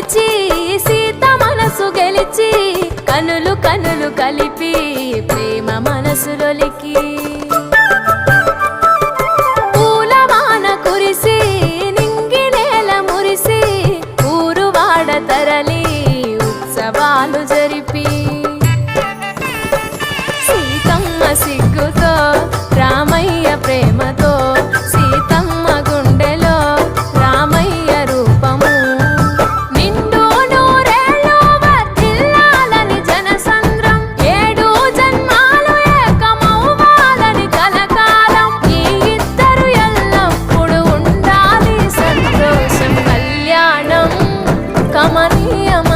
పిలిచి సీత మనసు గెలిచి కనులు కనులు కలిపి ప్రేమ మనసులొలికి పూలవాన కురిసి నింగి నేల మురిసి ఊరు వాడ తరలి ఉత్సవాలు జరిపి సీతమ్మ సిగ్గుతో రామయ్య ప్రేమతో సీతమ్మ గుండెలో రామయ్య రూపము నిండు నూరేళ్ళు వర్ధిల్లాలని జనసంద్రం ఏడు జన్మాలు ఏకమవ్వాలని కలకాలం ఈ ఇద్దరు ఎల్లప్పుడు ఉండాలి సంతోషం కళ్యాణం కమనీయం